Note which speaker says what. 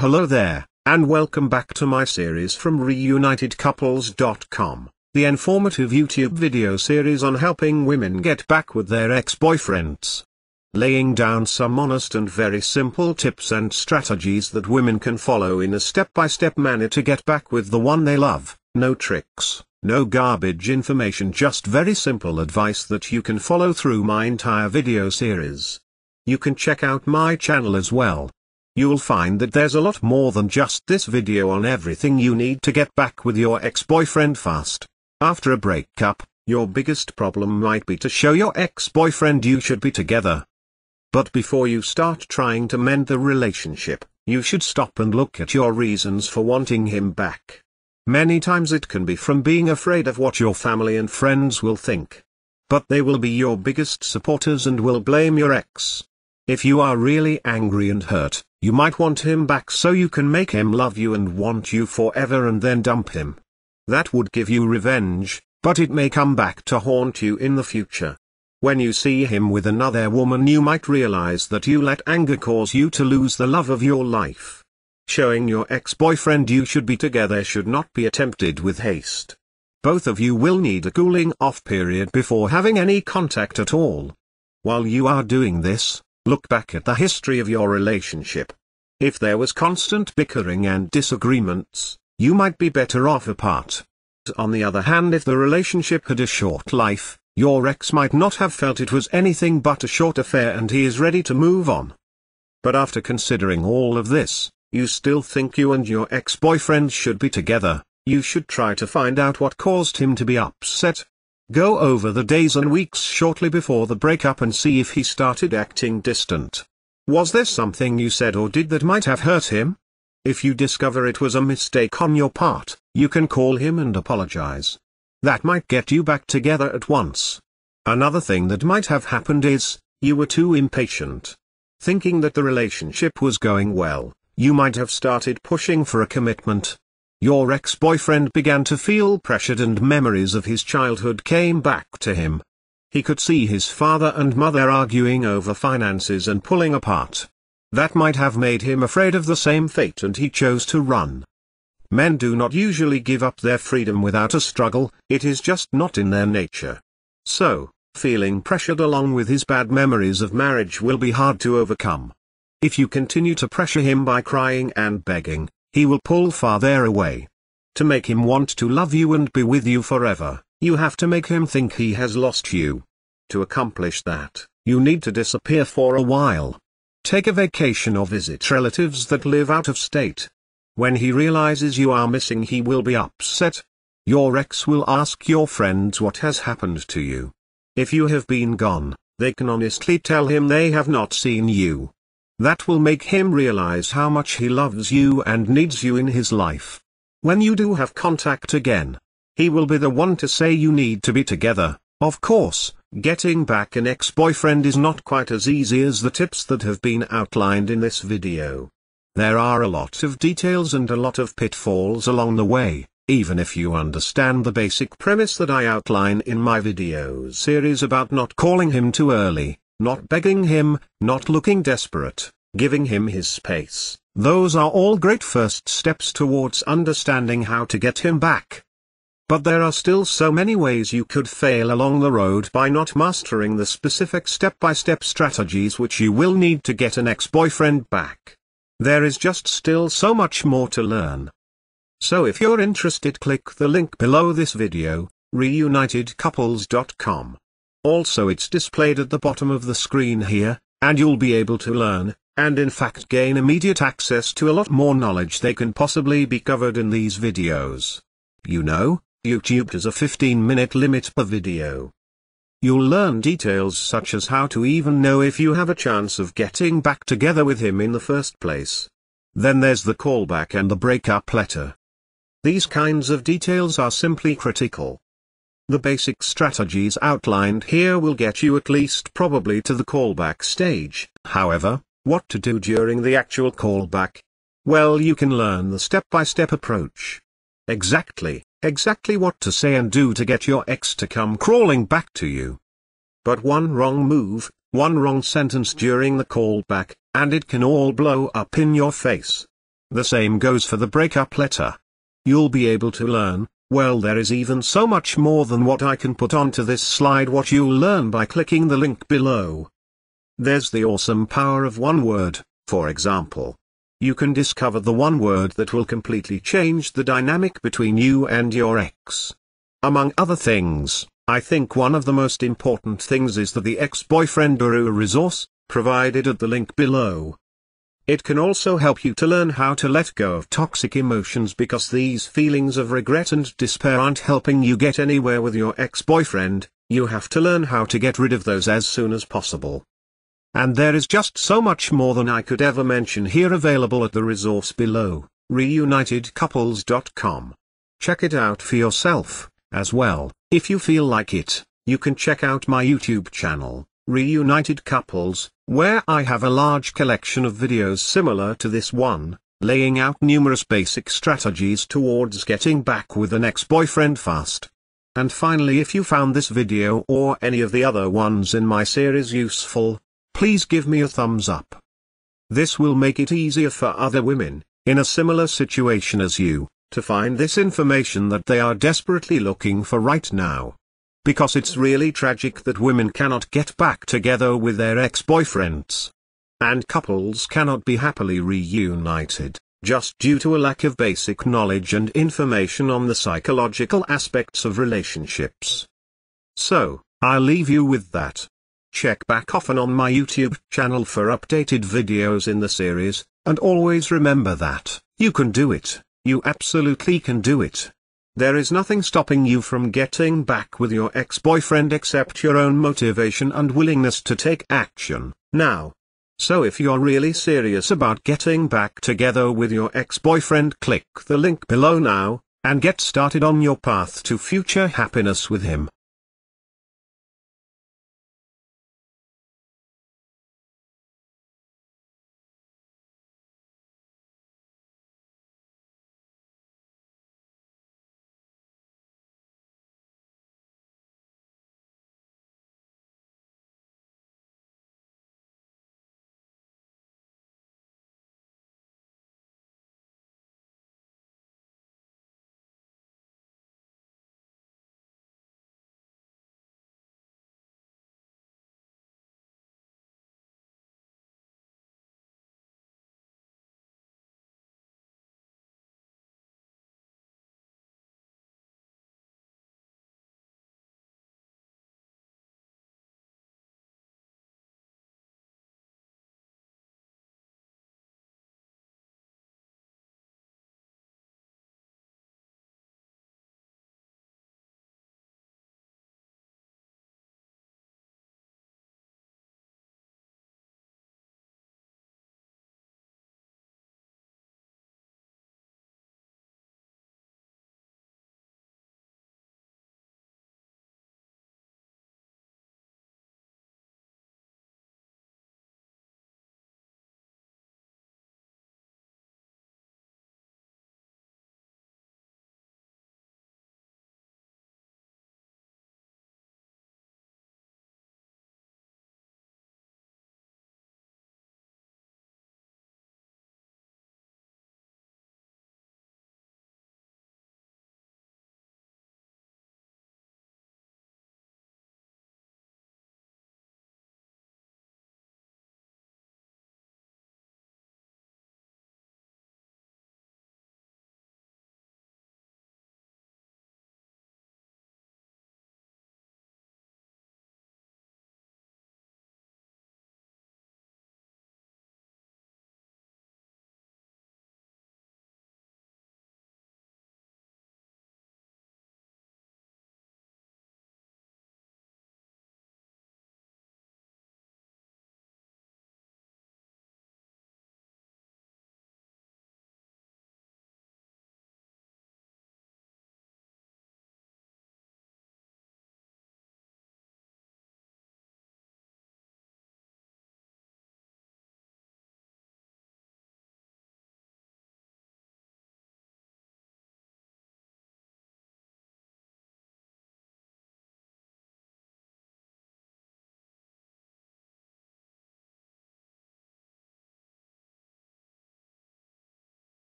Speaker 1: Hello there, and welcome back to my series from reunitedcouples.com, the informative YouTube video series on helping women get back with their ex-boyfriends. Laying down some honest and very simple tips and strategies that women can follow in a step-by-step manner to get back with the one they love. No tricks, no garbage information, just very simple advice that you can follow through my entire video series. You can check out my channel as well. You'll find that there's a lot more than just this video on everything you need to get back with your ex-boyfriend fast. After a breakup, your biggest problem might be to show your ex-boyfriend you should be together. But before you start trying to mend the relationship, you should stop and look at your reasons for wanting him back. Many times it can be from being afraid of what your family and friends will think. But they will be your biggest supporters and will blame your ex. If you are really angry and hurt, you might want him back so you can make him love you and want you forever and then dump him. That would give you revenge, but it may come back to haunt you in the future. When you see him with another woman, you might realize that you let anger cause you to lose the love of your life. Showing your ex-boyfriend you should be together should not be attempted with haste. Both of you will need a cooling off period before having any contact at all. While you are doing this, look back at the history of your relationship. If there was constant bickering and disagreements, you might be better off apart. On the other hand, if the relationship had a short life, your ex might not have felt it was anything but a short affair and he is ready to move on. But after considering all of this, you still think you and your ex-boyfriend should be together. You should try to find out what caused him to be upset. Go over the days and weeks shortly before the breakup and see if he started acting distant. Was there something you said or did that might have hurt him? If you discover it was a mistake on your part, you can call him and apologize. That might get you back together at once. Another thing that might have happened is, you were too impatient. Thinking that the relationship was going well, you might have started pushing for a commitment. Your ex-boyfriend began to feel pressured and memories of his childhood came back to him. He could see his father and mother arguing over finances and pulling apart. That might have made him afraid of the same fate and he chose to run. Men do not usually give up their freedom without a struggle, it is just not in their nature. So, feeling pressured along with his bad memories of marriage will be hard to overcome. If you continue to pressure him by crying and begging, he will pull farther away. To make him want to love you and be with you forever, you have to make him think he has lost you. To accomplish that, you need to disappear for a while. Take a vacation or visit relatives that live out of state. When he realizes you are missing, he will be upset. Your ex will ask your friends what has happened to you. If you have been gone, they can honestly tell him they have not seen you. That will make him realize how much he loves you and needs you in his life. When you do have contact again, he will be the one to say you need to be together. Of course, getting back an ex-boyfriend is not quite as easy as the tips that have been outlined in this video. There are a lot of details and a lot of pitfalls along the way, even if you understand the basic premise that I outline in my video series about not calling him too early, not begging him, not looking desperate, giving him his space. Those are all great first steps towards understanding how to get him back. But there are still so many ways you could fail along the road by not mastering the specific step-by-step strategies which you will need to get an ex-boyfriend back. There is just still so much more to learn. So if you're interested, click the link below this video, reunitedcouples.com. Also, it's displayed at the bottom of the screen here, and you'll be able to learn, and in fact gain immediate access to a lot more knowledge they can possibly be covered in these videos. You know, YouTube has a 15-minute limit per video. You'll learn details such as how to even know if you have a chance of getting back together with him in the first place. Then there's the callback and the breakup letter. These kinds of details are simply critical. The basic strategies outlined here will get you at least probably to the callback stage. However, what to do during the actual callback? Well, you can learn the step-by-step approach. Exactly what to say and do to get your ex to come crawling back to you. But one wrong move, one wrong sentence during the callback, and it can all blow up in your face. The same goes for the breakup letter. You'll be able to learn, well, there is even so much more than what I can put onto this slide what you'll learn by clicking the link below. There's the awesome power of one word, for example. You can discover the one word that will completely change the dynamic between you and your ex. Among other things, I think one of the most important things is the ex-boyfriend guru resource, provided at the link below. It can also help you to learn how to let go of toxic emotions because these feelings of regret and despair aren't helping you get anywhere with your ex-boyfriend. You have to learn how to get rid of those as soon as possible. And there is just so much more than I could ever mention here available at the resource below, reunitedcouples.com. Check it out for yourself, as well. If you feel like it, you can check out my YouTube channel, Reunited Couples, where I have a large collection of videos similar to this one, laying out numerous basic strategies towards getting back with an ex-boyfriend fast. And finally, if you found this video or any of the other ones in my series useful, please give me a thumbs up. This will make it easier for other women, in a similar situation as you, to find this information that they are desperately looking for right now. Because it's really tragic that women cannot get back together with their ex-boyfriends. And couples cannot be happily reunited, just due to a lack of basic knowledge and information on the psychological aspects of relationships. So, I'll leave you with that. Check back often on my YouTube channel for updated videos in the series, and always remember that, you can do it, you absolutely can do it. There is nothing stopping you from getting back with your ex-boyfriend except your own motivation and willingness to take action, now. So if you're really serious about getting back together with your ex-boyfriend, click the link below now, and get started on your path to future happiness with him.